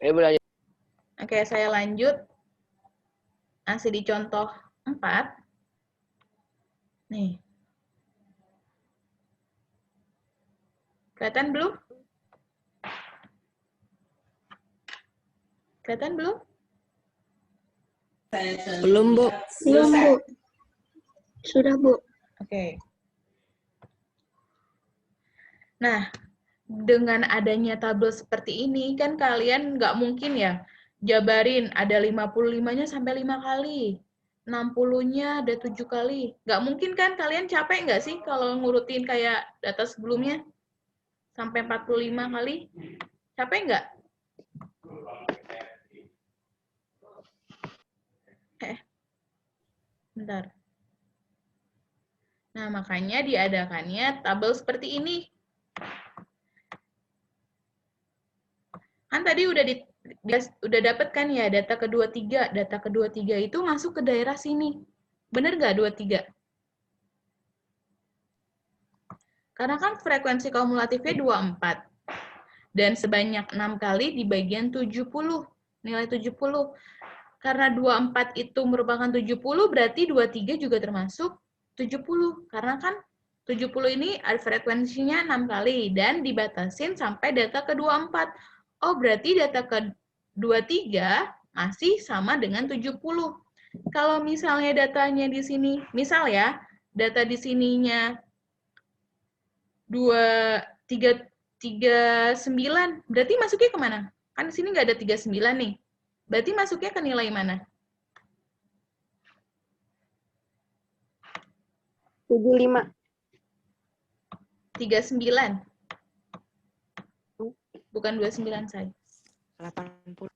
Boleh. Oke, saya lanjut. Masih di contoh 4. Nih. Kelihatan belum? Kelihatan belum? Belum, Bu. Belum, Bu. Sudah, Bu. Oke. Nah, dengan adanya tabel seperti ini, kan kalian nggak mungkin ya jabarin ada 55-nya sampai 5 kali. 60-nya ada 7 kali. Nggak mungkin kan? Kalian capek nggak sih kalau ngurutin kayak data sebelumnya? Sampai 45 kali? Capek nggak? Bentar. Nah, makanya diadakannya tabel seperti ini. Kan tadi udah dapet kan ya data kedua tiga. Data kedua tiga itu masuk ke daerah sini. Bener nggak 23? Karena kan frekuensi kumulatifnya 24. Dan sebanyak 6 kali di bagian 70. Nilai 70. Karena 24 itu merupakan 70, berarti 23 juga termasuk 70. Karena kan 70 ini ada frekuensinya 6 kali. Dan dibatasin sampai data ke-24. Oh, berarti data ke-23 masih sama dengan 70. Kalau misalnya datanya di sini, misal ya, data di sininya 39, berarti masuknya kemana? Kan di sini nggak ada 39 nih. Berarti masuknya ke nilai mana? 75. 39. Bukan 29, say. 80.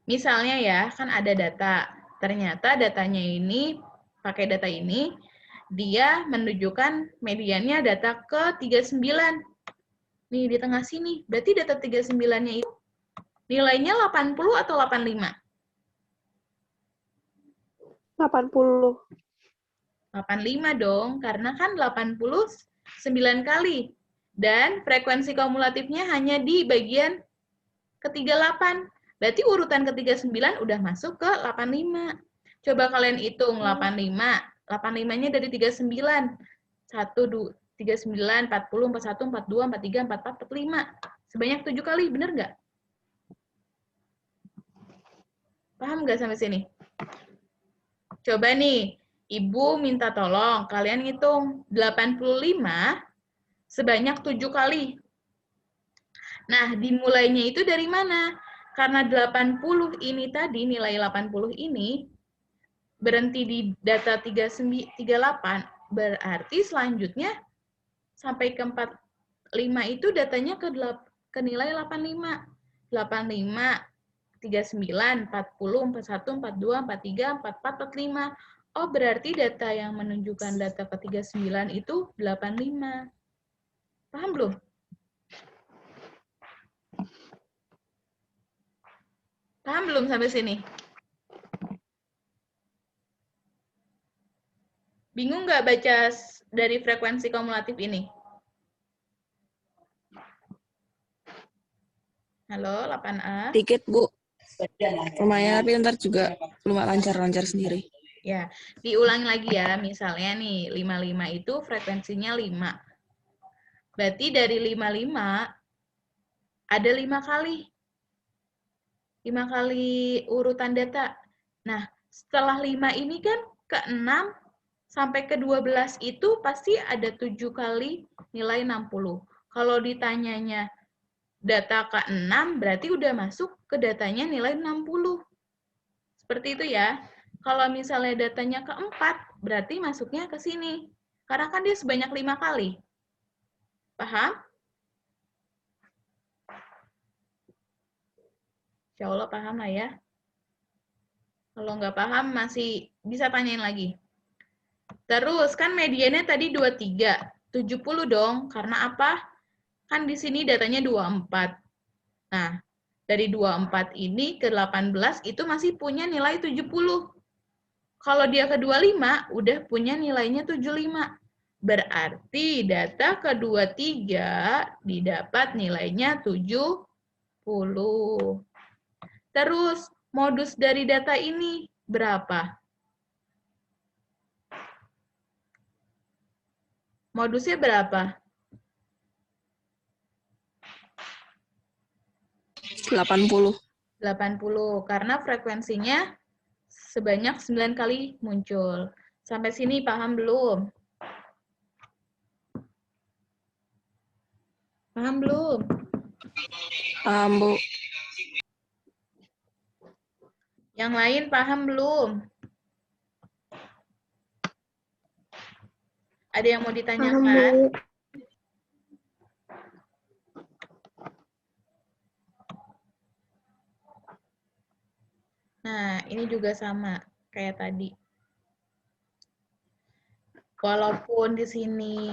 Misalnya ya, kan ada data. Ternyata datanya ini, pakai data ini, dia menunjukkan mediannya data ke 39. Nih, di tengah sini. Berarti data 39-nya itu nilainya 80 atau 85? 80. 85 dong, karena kan 89 kali. Dan frekuensi kumulatifnya hanya di bagian ke-38. Berarti urutan ke-39 udah masuk ke 85. Coba kalian hitung 85. 85-nya dari 39. 1, 2, 39, 40, 41, 42, 43, 44, 45. Sebanyak 7 kali, bener nggak? Paham nggak sampai sini? Coba nih, Ibu minta tolong, kalian hitung 85 sebanyak 7 kali. Nah, dimulainya itu dari mana? Karena 80 ini tadi, nilai 80 ini, berhenti di data 38, berarti selanjutnya sampai ke 45 itu datanya ke nilai 85. 85, 39, 40, 41, 42, 43, 44, 45. Oh, berarti data yang menunjukkan data ke-39 itu 85. Paham belum? Paham belum sampai sini? Bingung nggak baca dari frekuensi kumulatif ini? Halo, 8A? Dikit, Bu. Lumayan, tapi ntar juga lumayan lancar-lancar sendiri. Ya, diulang lagi ya. Misalnya nih, 55 itu frekuensinya 5. Berarti dari 55, ada 5 kali. 5 kali urutan data. Nah, setelah 5 ini kan ke-6 sampai ke-12 itu pasti ada 7 kali nilai 60. Kalau ditanyanya data ke-6, berarti udah masuk ke datanya nilai 60. Seperti itu ya. Kalau misalnya datanya ke-4, berarti masuknya ke sini. Karena kan dia sebanyak 5 kali. Paham? Insya Allah paham lah ya. Kalau nggak paham, masih bisa tanyain lagi. Terus, kan mediannya tadi 23. 70 dong. Karena apa? Kan di sini datanya 24. Nah, dari 24 ini ke 18 itu masih punya nilai 70. Kalau dia ke 25, udah punya nilainya 75. Berarti data ke 23 didapat nilainya 70. 10. Terus, modus dari data ini berapa? Modusnya berapa? 80. 80, karena frekuensinya sebanyak 9 kali muncul. Sampai sini paham belum? Paham belum? Paham, Bu. Yang lain paham belum? Ada yang mau Paham, ditanyakan? Bu. Nah, ini juga sama kayak tadi. Walaupun di sini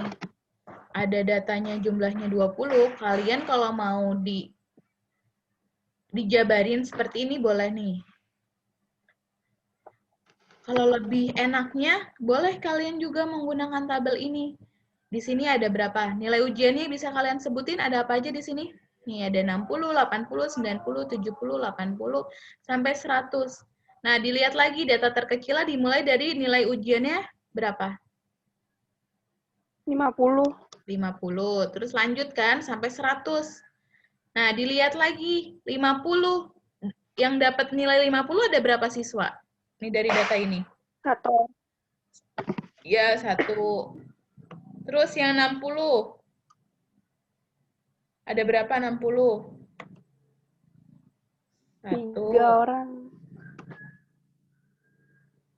ada datanya jumlahnya 20, kalian kalau mau dijabarin seperti ini boleh nih. Kalau lebih enaknya, boleh kalian juga menggunakan tabel ini. Di sini ada berapa? Nilai ujiannya bisa kalian sebutin ada apa aja di sini? Nih ada 60, 80, 90, 70, 80, sampai 100. Nah, dilihat lagi data terkecilnya dimulai dari nilai ujiannya berapa? 50. 50. Terus lanjutkan sampai 100. Nah, dilihat lagi 50. Yang dapat nilai 50 ada berapa siswa? Ini dari data ini. 1. Ya, 1. Terus yang 60. Ada berapa 60? 1, 3 orang.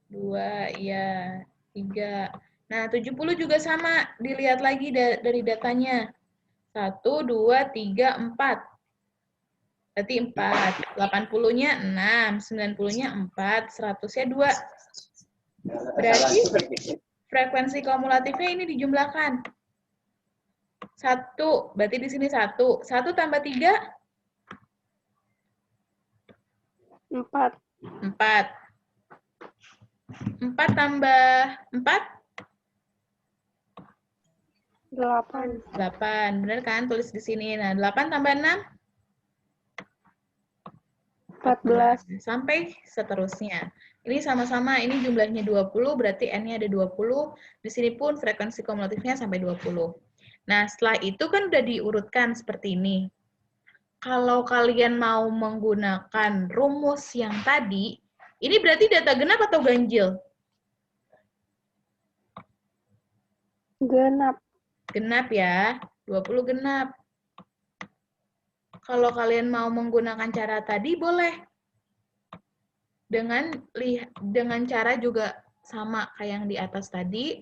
2, iya. 3. Nah, 70 juga sama. Dilihat lagi dari datanya. 1, 2, 3, 4. Berarti 4. 80-nya 6. 90-nya 4. 100-nya 2. Berarti frekuensi kumulatifnya ini dijumlahkan. 1. Berarti di sini 1. 1 tambah 3? 4. 4. 4 tambah 4? 8. 8. Benar kan? Tulis di sini. Nah, 8 tambah 6? 14. Sampai seterusnya. Ini sama-sama, ini jumlahnya 20, berarti N-nya ada 20. Di sini pun frekuensi kumulatifnya sampai 20. Nah, setelah itu kan udah diurutkan seperti ini. Kalau kalian mau menggunakan rumus yang tadi, ini berarti data genap atau ganjil? Genap. Genap ya, 20 genap. Kalau kalian mau menggunakan cara tadi, boleh. Dengan cara juga sama kayak yang di atas tadi.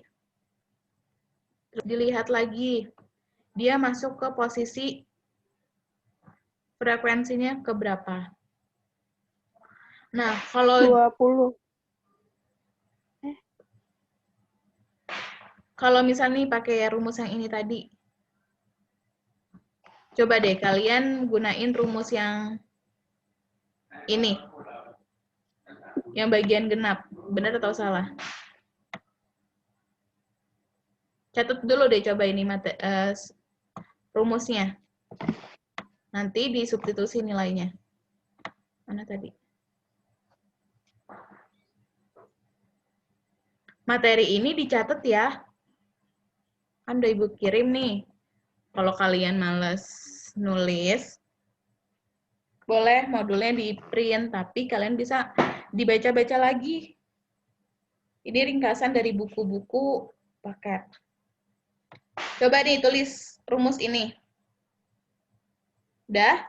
Terus dilihat lagi, dia masuk ke posisi frekuensinya ke berapa. Nah, kalau misalnya nih pakai rumus yang ini tadi, coba deh kalian gunain rumus yang ini, yang bagian genap. Benar atau salah? Catat dulu deh coba ini rumusnya. Nanti disubstitusi nilainya. Mana tadi? Materi ini dicatat ya. Kan udah Ibu kirim nih. Kalau kalian males nulis, boleh modulnya di-print, tapi kalian bisa dibaca-baca lagi. Ini ringkasan dari buku-buku paket. Coba nih tulis rumus ini. Udah?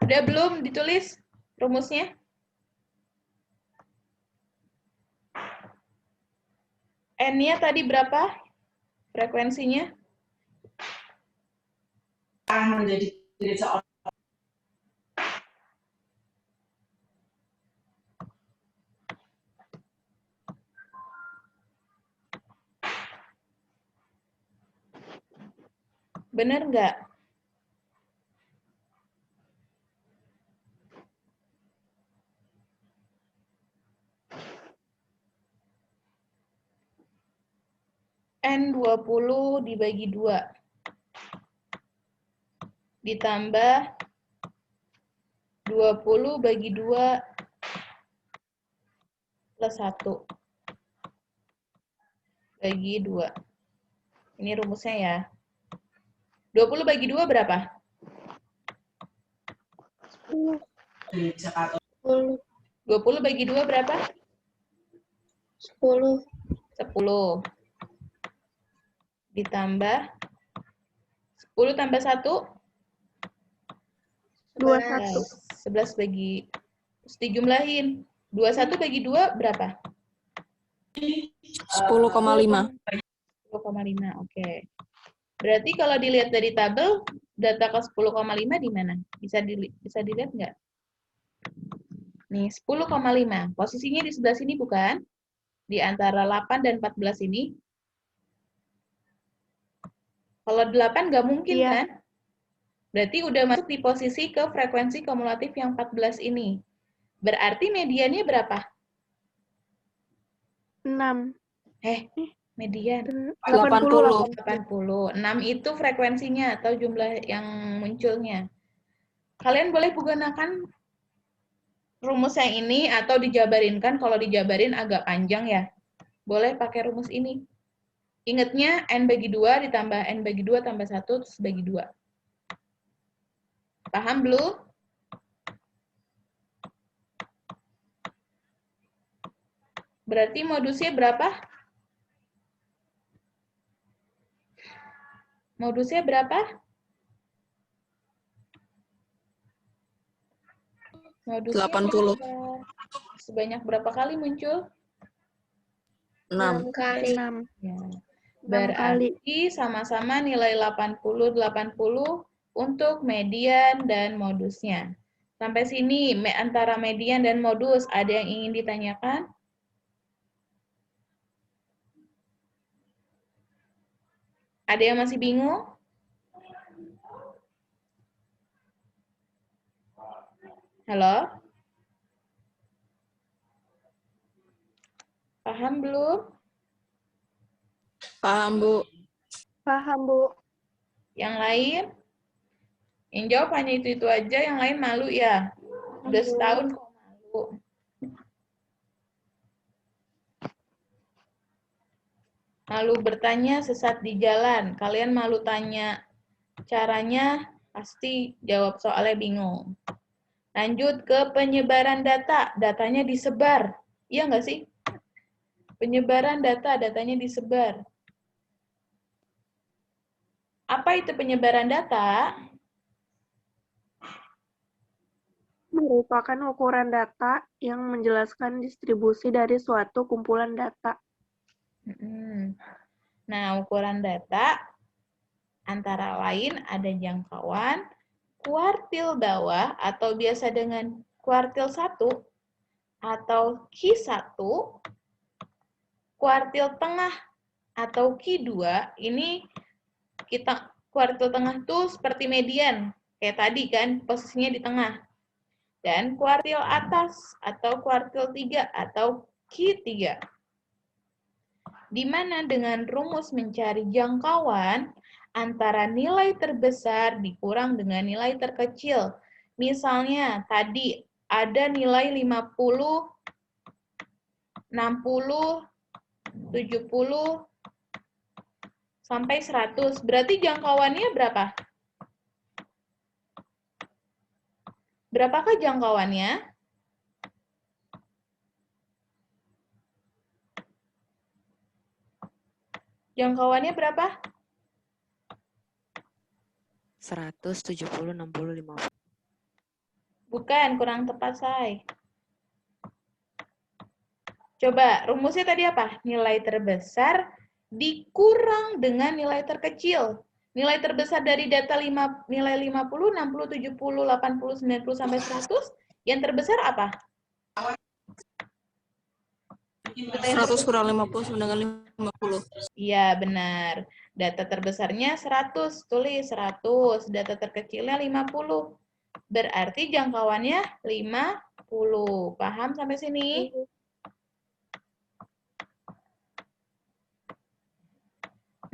Udah belum ditulis rumusnya? N-nya tadi berapa? Frekuensinya? Bener nggak? N20 dibagi 2. Ditambah 20 bagi 2 plus 1. Bagi 2. Ini rumusnya ya. 20 bagi 2 berapa? 10. 20 bagi 2 berapa? 10. 10. Ditambah 10 tambah 1? 21. 11 bagi, terus dijumlahin. 21 bagi 2 berapa? 10,5. 10,5, oke. Berarti kalau dilihat dari tabel, data ke 10,5 di mana? Bisa dilihat nggak? Nih, 10,5. Posisinya di sebelah sini bukan? Di antara 8 dan 14 ini. Kalau 8 nggak mungkin Iya. kan? Berarti udah masuk di posisi ke frekuensi kumulatif yang 14 ini. Berarti mediannya berapa? 6. Median. 80. 80. 6 itu frekuensinya atau jumlah yang munculnya. Kalian boleh gunakan rumus yang ini atau dijabarinkan. Kalau dijabarin agak panjang ya. Boleh pakai rumus ini. Ingatnya N bagi 2 ditambah N bagi 2 tambah 1 terus bagi 2. Paham belum? Berarti modusnya berapa? Modusnya berapa? Modusnya 80. sebanyak berapa kali muncul? 6. 6 kali. Ya. 6 kali. Berarti sama-sama nilai 80 untuk median dan modusnya. Sampai sini antara median dan modus ada yang ingin ditanyakan? Ada yang masih bingung? Halo? Paham belum? Paham, Bu. Paham, Bu. Yang lain? Yang jawab hanya itu aja, yang lain malu ya? Udah setahun kok malu. Malu bertanya sesat di jalan. Kalian malu tanya caranya, pasti jawab soalnya bingung. Lanjut ke penyebaran data. Datanya disebar. Iya nggak sih? Penyebaran data, datanya disebar. Apa itu penyebaran data? Merupakan ukuran data yang menjelaskan distribusi dari suatu kumpulan data. Nah, ukuran data antara lain ada jangkauan, kuartil bawah atau biasa dengan kuartil 1 atau Q1, kuartil tengah atau Q2. Ini kita kuartil tengah tuh seperti median, kayak tadi kan posisinya di tengah. Dan kuartil atas atau kuartil 3 atau Q3. Di mana dengan rumus mencari jangkauan antara nilai terbesar dikurang dengan nilai terkecil. Misalnya tadi ada nilai 50, 60, 70, sampai 100. Berarti jangkauannya berapa? Berapakah jangkauannya? Jangkauannya berapa? 100, 70, 60, 50. Bukan, kurang tepat, Say. Coba, rumusnya tadi apa? Nilai terbesar dikurang dengan nilai terkecil. Nilai terbesar dari data nilai 50, 60, 70, 80, 90, sampai 100, yang terbesar apa? 100 kurang 50 sama dengan 50. Iya, benar. Data terbesarnya 100, tulis 100. Data terkecilnya 50. Berarti jangkauannya 50. Paham sampai sini?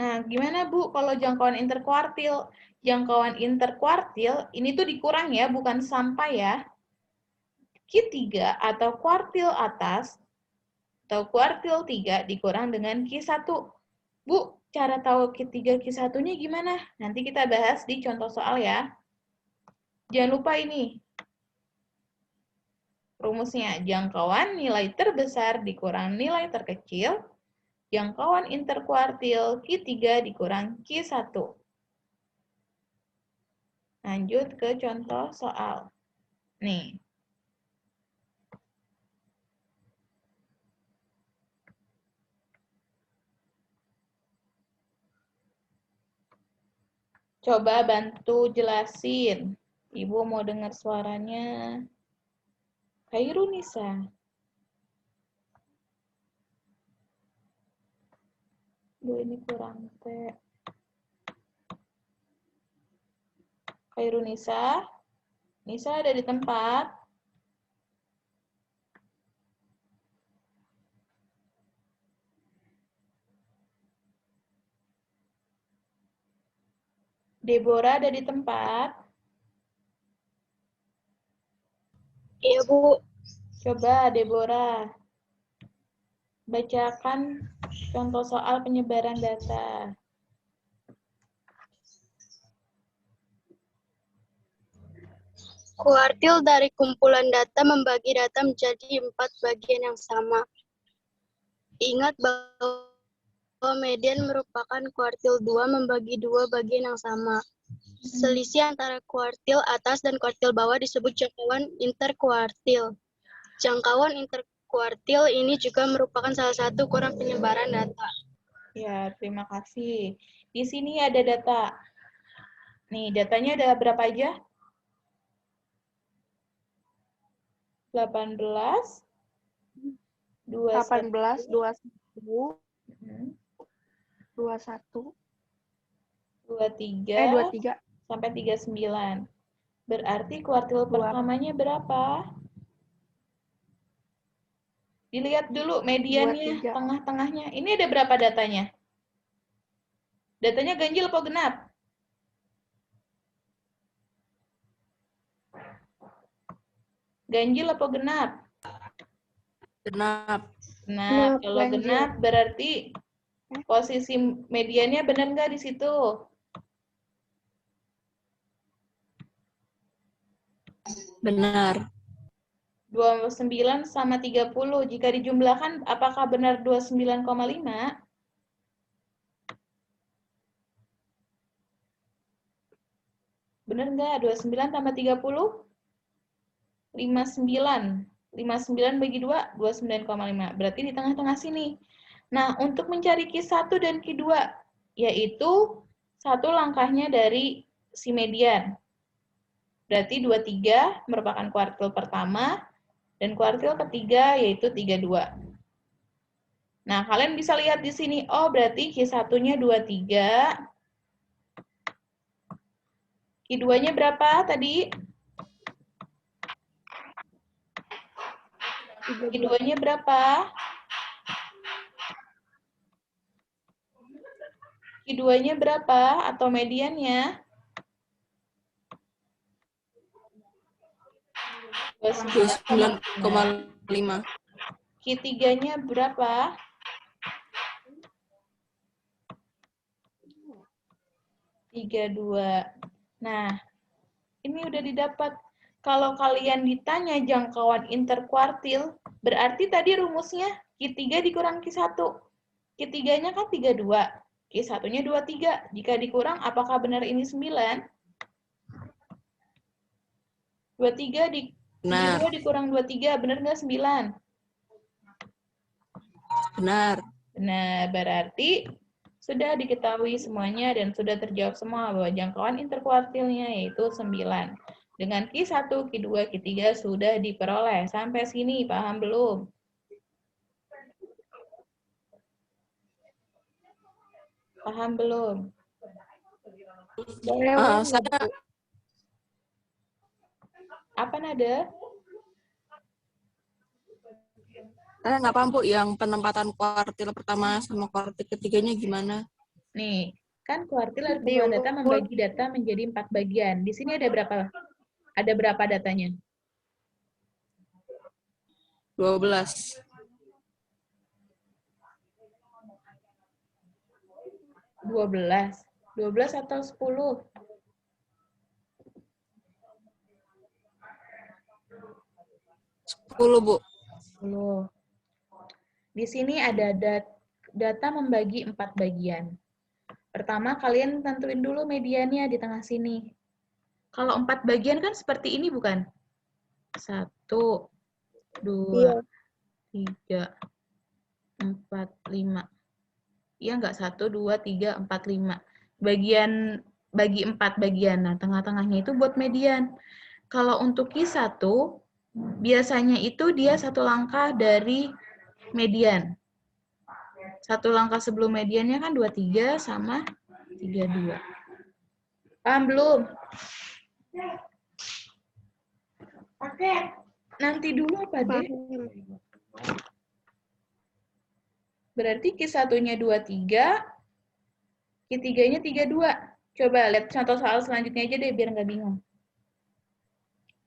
Nah, gimana Bu kalau jangkauan interkuartil? Jangkauan interkuartil ini tuh dikurang ya, bukan sampai ya. Q3 atau kuartil atas atau kuartil 3 dikurang dengan Q1. Bu, cara tahu Q3 Q1-nya gimana? Nanti kita bahas di contoh soal ya. Jangan lupa ini. Rumusnya, jangkauan nilai terbesar dikurang nilai terkecil, jangkauan interkuartil Q3 dikurang Q1. Lanjut ke contoh soal. Nih. Coba bantu jelasin. Ibu mau dengar suaranya. Khairunisa. Ini kurang teh. Khairunisa. Nisa ada di tempat. Deborah ada di tempat. Iya, Bu. Coba Deborah. Bacakan contoh soal penyebaran data. Kuartil dari kumpulan data membagi data menjadi 4 bagian yang sama. Ingat bahwa median merupakan kuartil 2 membagi 2 bagian yang sama. Selisih antara kuartil atas dan kuartil bawah disebut jangkauan interkuartil. Jangkauan interkuartil ini juga merupakan salah satu ukuran penyebaran data. Ya, terima kasih. Di sini ada data. Nih, datanya ada berapa aja? 18, 18, 21, 23 sampai 39. Berarti kuartil pertamanya berapa? Dilihat dulu mediannya, 23. tengah-tengahnya. Ini ada berapa datanya? Datanya ganjil atau genap? Ganjil atau genap? Genap. Genap. Kalau ganjil. genap berarti posisi mediannya benar nggak di situ? Benar. 29 sama 30. Jika dijumlahkan, apakah benar 29,5? Benar nggak? 29 tambah 30? 59. 59 bagi 2, 29,5. Berarti di tengah-tengah sini. Nah, untuk mencari Q1 dan Q2, yaitu satu langkahnya dari si median. Berarti 23 merupakan kuartil pertama, dan kuartil ketiga yaitu 32. Nah, kalian bisa lihat di sini, oh berarti Q1-nya 23. Q2-nya berapa tadi? Q2-nya berapa? Q2-nya berapa atau mediannya? 29,5. Q3-nya berapa? 32. Nah, ini udah didapat. Kalau kalian ditanya jangkauan interkuartil, berarti tadi rumusnya Q3 dikurang Q1. Q3-nya kan 32. Q1-nya 23. Jika dikurang, apakah benar ini 9? 23 Benar. 32 dikurang 23, benar nggak 9? Benar. Nah, berarti sudah diketahui semuanya dan sudah terjawab semua bahwa jangkauan interkuartilnya yaitu 9. Dengan Q1, Q2, Q3 sudah diperoleh. Sampai sini paham belum? Paham belum? Boleh ulang nggak, Saya Bu? Apa Nada? nggak paham, Bu, yang penempatan kuartil pertama sama kuartil ketiganya gimana? Nih, kan kuartil dan kumpulan data membagi data menjadi 4 bagian. Di sini ada berapa? Ada berapa datanya? 12. 12. 12 atau 10? 10, Bu. 10. Di sini ada data membagi 4 bagian. Pertama, kalian tentuin dulu mediannya di tengah sini. Kalau 4 bagian kan seperti ini, bukan? 1, 2, 3, 4, 5. Iya nggak? 1, 2, 3, 4, 5. Bagi 4 bagian. Nah, tengah-tengahnya itu buat median. Kalau untuk Q1, biasanya itu dia 1 langkah dari median. 1 langkah sebelum mediannya kan 23 sama 32. Paham belum? Oke. Nanti dulu apa deh? Berarti Q1-nya 23, Q3-nya 32. Coba lihat contoh soal selanjutnya aja deh, biar nggak bingung.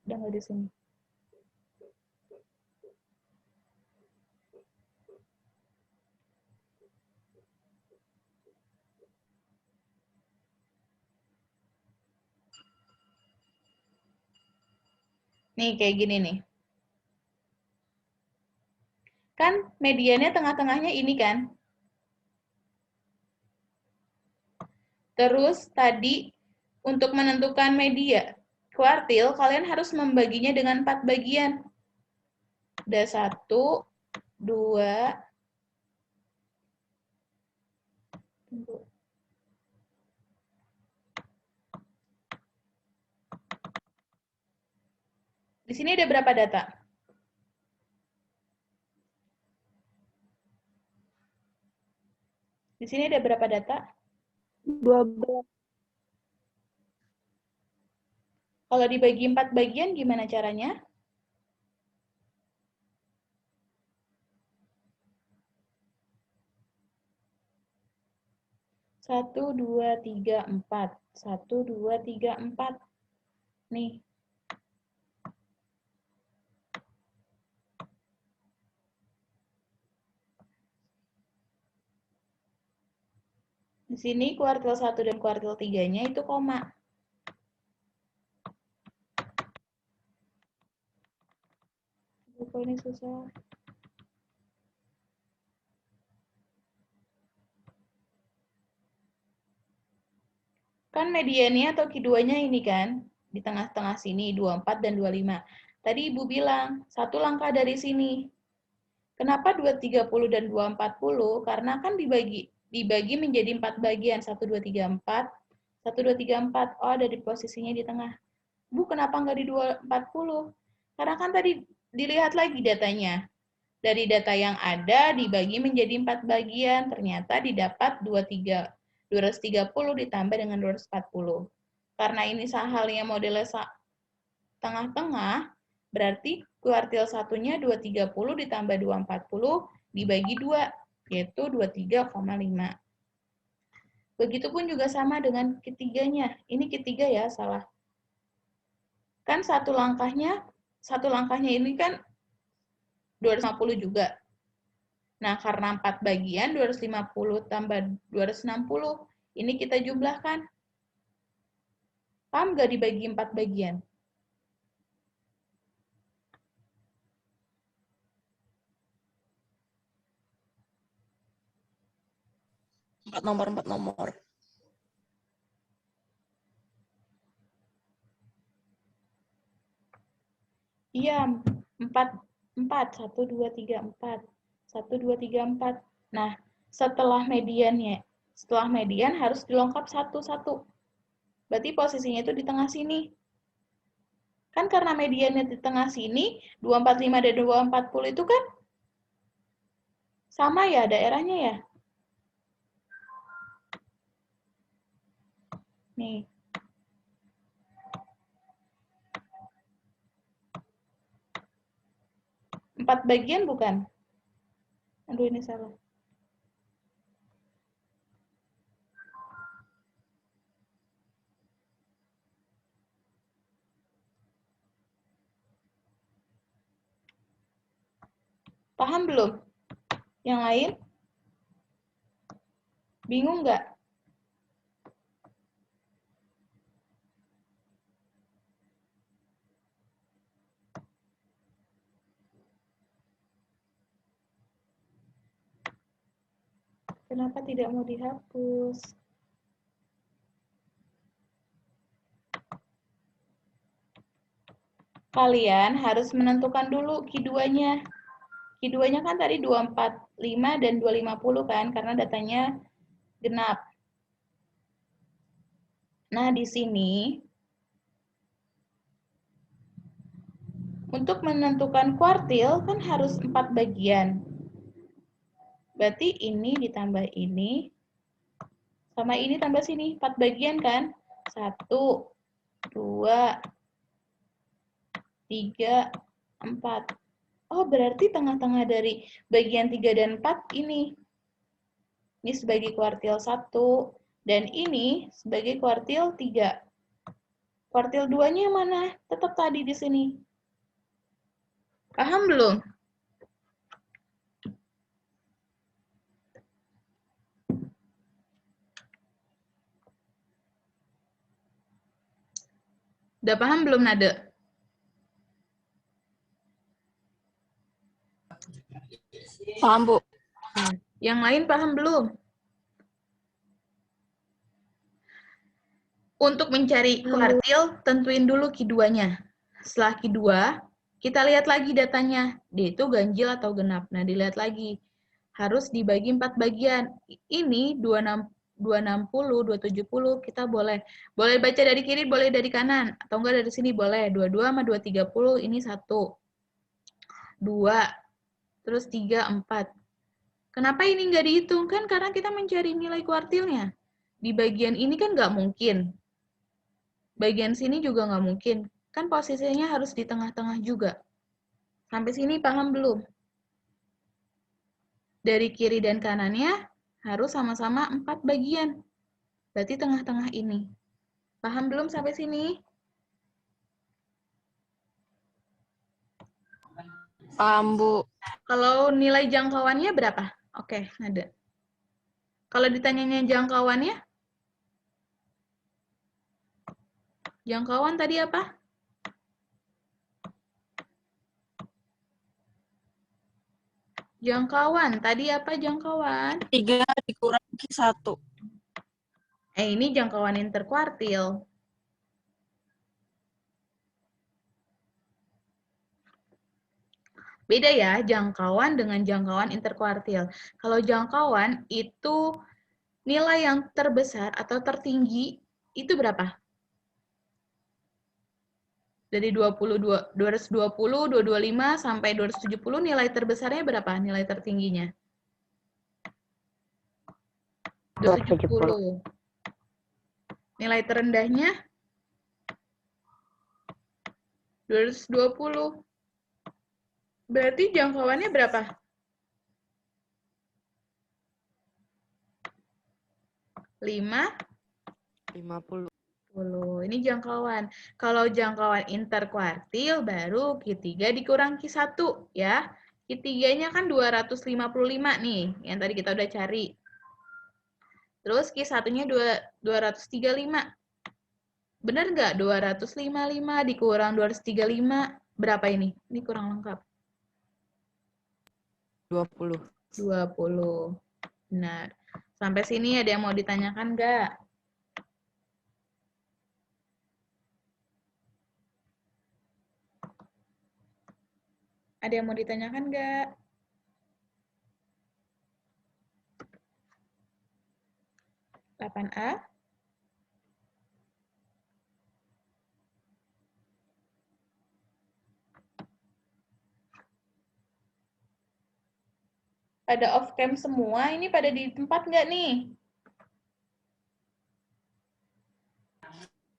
Udah nggak di sini. Nih, kayak gini nih. Kan mediannya tengah-tengahnya ini kan. Terus tadi untuk menentukan media kuartil, kalian harus membaginya dengan 4 bagian. Ada 1, 2, di sini ada berapa data? Di sini ada berapa data? 12. Kalau dibagi 4 bagian, gimana caranya? Satu, dua, tiga, empat. 1, 2, 3, 4. Nih. Di sini kuartil 1 dan kuartil 3-nya itu koma. Kok ini susah? Kan mediannya atau Q2-nya ini kan, di tengah-tengah sini, 24 dan 25. Tadi Ibu bilang, 1 langkah dari sini. Kenapa 230 dan 240? Karena kan dibagi menjadi 4 bagian, 1, 2, 3, 4. 1, 2, 3, 4. Oh, ada di posisinya di tengah. Bu, kenapa nggak di 240? Karena kan tadi dilihat lagi datanya. Dari data yang ada dibagi menjadi 4 bagian, ternyata didapat 230 ditambah dengan 240. Karena ini halnya modelnya tengah-tengah, berarti kuartil satunya 230 ditambah 240 dibagi 2, yaitu 23,5. Begitupun juga sama dengan ketiganya. Ini ketiga ya, salah. Kan satu langkahnya ini kan 250 juga. Nah, karena 4 bagian, 250 tambah 260, ini kita jumlahkan. Paham nggak dibagi 4 bagian? Empat nomor. Iya, 4, 1, 2, 3, 4. 1, 2, 3, 4. Nah, setelah median harus dilengkap 1. Berarti posisinya itu di tengah sini. Kan karena mediannya di tengah sini, 245 dan 240 itu kan sama ya daerahnya ya? Nih. Empat bagian bukan? Aduh, ini salah. Paham belum? Yang lain? Bingung nggak? Kenapa tidak mau dihapus? Kalian harus menentukan dulu Q2-nya. Q2-nya kan tadi 245 dan 250 kan, karena datanya genap. Nah, di sini, untuk menentukan kuartil kan harus 4 bagian. Berarti ini ditambah ini, sama ini tambah sini, 4 bagian kan? 1, 2, 3, 4. Oh, berarti tengah-tengah dari bagian 3 dan 4 ini. Ini sebagai kuartil 1, dan ini sebagai kuartil 3. Kuartil 2-nya mana? Tetap tadi di sini. Paham belum? Udah paham belum, Nade? Paham, Bu. Yang lain paham belum? Untuk mencari kuartil, tentuin dulu Q2-nya. Setelah Q2, kita lihat lagi datanya. Dia itu ganjil atau genap. Nah, dilihat lagi. Harus dibagi 4 bagian. Ini 260, 270, kita boleh. Boleh baca dari kiri, boleh dari kanan. Atau enggak dari sini, boleh. 22 sama 230, ini 1. 2, terus 3, 4. Kenapa ini nggak dihitung? Kan karena kita mencari nilai kuartilnya. Di bagian ini kan nggak mungkin. Bagian sini juga nggak mungkin. Kan posisinya harus di tengah-tengah juga. Sampai sini paham belum? Dari kiri dan kanannya harus sama-sama 4 bagian. Berarti tengah-tengah ini. Paham belum sampai sini? Paham, Bu. Kalau nilai jangkauannya berapa? Oke, ada. Kalau ditanyanya jangkauannya? Jangkauan tadi apa? Jangkauan. Tadi apa jangkauan? 3 dikurangi 1. Ini jangkauan interkuartil. Beda ya, jangkauan dengan jangkauan interkuartil. Kalau jangkauan itu nilai yang terbesar atau tertinggi itu berapa? Dari 220, 225 sampai 270 nilai terbesarnya berapa? Nilai tertingginya? 270. Nilai terendahnya? 220. Berarti jangkauannya berapa? 50. Ini jangkauan. Kalau jangkauan interkuartil baru Q3 dikurang Q1 ya. Q3-nya kan 255 nih, yang tadi kita udah cari. Terus Q1-nya 235. Bener nggak? 255 dikurang 235. Berapa ini? Ini kurang lengkap. 20. 20. Benar. Sampai sini ada yang mau ditanyakan nggak? Ada yang mau ditanyakan nggak? (8A). Pada off cam semua, ini pada di tempat nggak nih?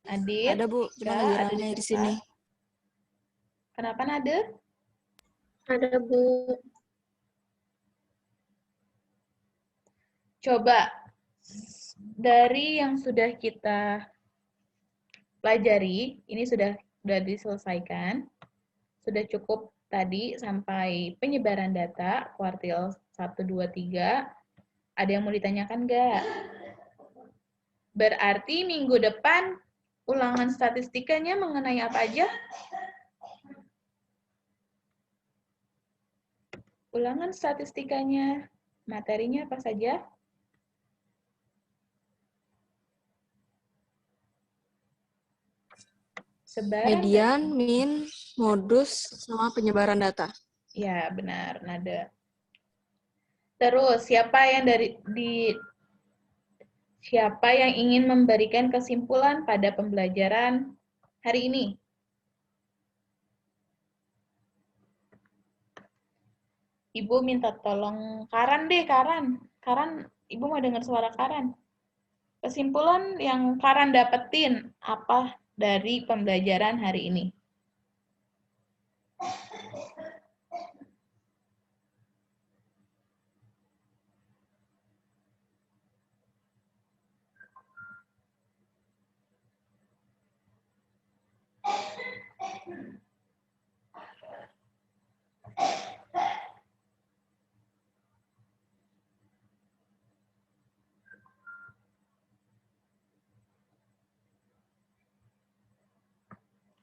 Adit, Ada, Bu. Cuma lagi ada ramai di siapa? sini. Kenapa Nade? Ada, Bu. Coba dari yang sudah kita pelajari, ini sudah diselesaikan. Sudah cukup tadi sampai penyebaran data kuartil 1, 2, 3. Ada yang mau ditanyakan nggak? Berarti minggu depan ulangan statistikanya mengenai apa aja? Ulangan statistikanya, materinya apa saja? Sebaran Median, min, modus, sama penyebaran data. Ya, benar, Nada. Terus, siapa yang ingin memberikan kesimpulan pada pembelajaran hari ini? Ibu minta tolong Karan deh, Karan. Karan, Ibu mau dengar suara Karan. Kesimpulan yang Karan dapetin apa dari pembelajaran hari ini?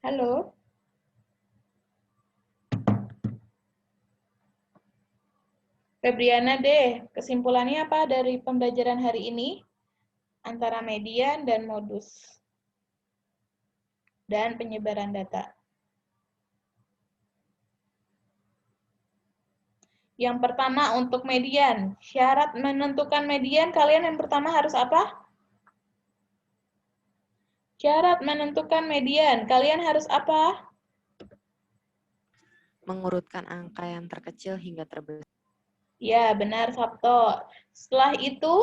Halo? Febriana deh, kesimpulannya apa dari pembelajaran hari ini? Antara median dan modus. Dan penyebaran data. Yang pertama untuk median. Syarat menentukan median, kalian yang pertama harus apa? Syarat menentukan median, kalian harus apa? Mengurutkan angka yang terkecil hingga terbesar. Ya, benar Sabto. Setelah itu,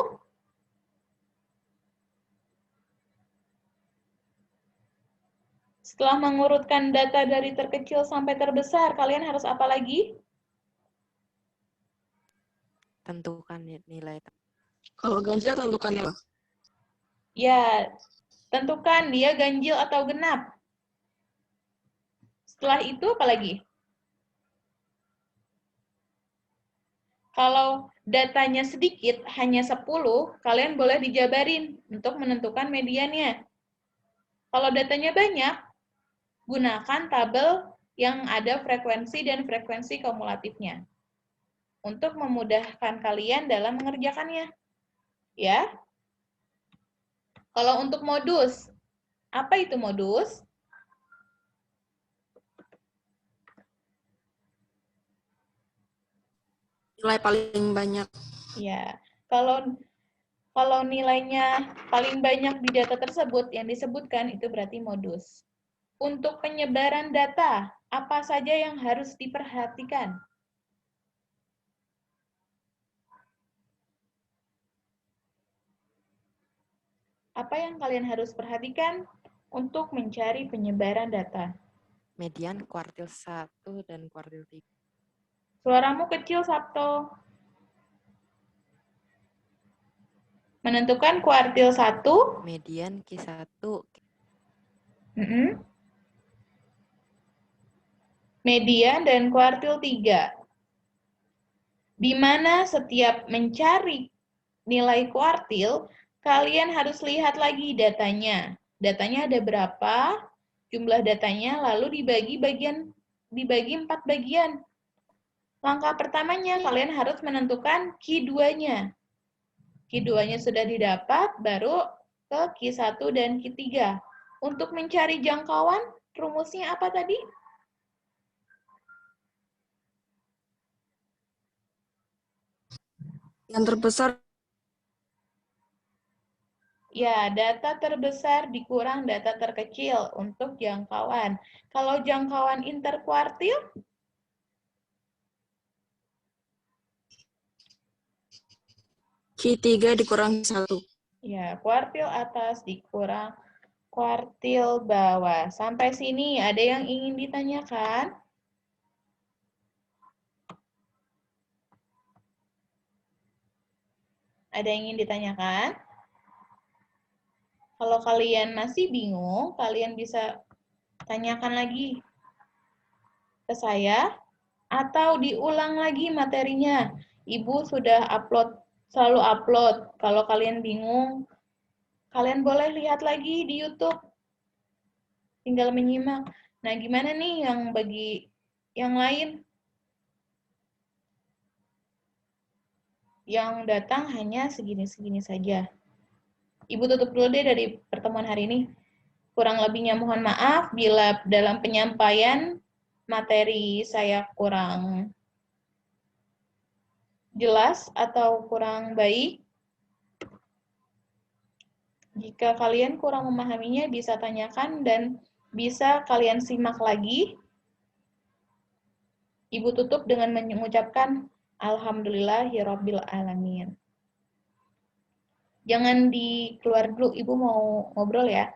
setelah mengurutkan data dari terkecil sampai terbesar, kalian harus apa lagi? Tentukan nilai. Kalau ganjil tentukan nilai. Ya, tentukan dia ganjil atau genap. Setelah itu apa lagi? Kalau datanya sedikit, hanya 10, kalian boleh dijabarin untuk menentukan mediannya. Kalau datanya banyak, gunakan tabel yang ada frekuensi dan frekuensi kumulatifnya untuk memudahkan kalian dalam mengerjakannya. Ya. Kalau untuk modus, apa itu modus? Nilai paling banyak. Ya. Kalau nilainya paling banyak di data tersebut yang disebutkan itu berarti modus. Untuk penyebaran data, apa saja yang harus diperhatikan? Apa yang kalian harus perhatikan untuk mencari penyebaran data? Median kuartil 1 dan kuartil 3. Suaramu kecil, Sabto. Menentukan kuartil 1. Median Q1. Median dan kuartil 3. Di mana setiap mencari nilai kuartil, kalian harus lihat lagi datanya. Datanya ada berapa, jumlah datanya, lalu dibagi 4 bagian. Langkah pertamanya, kalian harus menentukan Q2-nya. Q2-nya sudah didapat, baru ke Q1 dan Q3. Untuk mencari jangkauan, rumusnya apa tadi? Yang terbesar. Ya, data terbesar dikurang data terkecil untuk jangkauan. Kalau jangkauan interkuartil, Q3 dikurangi 1. ya, kuartil atas dikurang kuartil bawah. Sampai sini ada yang ingin ditanyakan? Ada yang ingin ditanyakan? Kalau kalian masih bingung, kalian bisa tanyakan lagi ke saya atau diulang lagi materinya. Ibu sudah selalu upload. Kalau kalian bingung, kalian boleh lihat lagi di YouTube. Tinggal menyimak. Nah, gimana nih yang bagi yang lain? Yang datang hanya segini-segini saja. Ibu tutup dulu deh dari pertemuan hari ini. Kurang lebihnya mohon maaf bila dalam penyampaian materi saya kurang jelas atau kurang baik. Jika kalian kurang memahaminya, bisa tanyakan dan bisa kalian simak lagi. Ibu tutup dengan mengucapkan Alhamdulillahirabbil alamin. Jangan dikeluar dulu, Ibu mau ngobrol ya.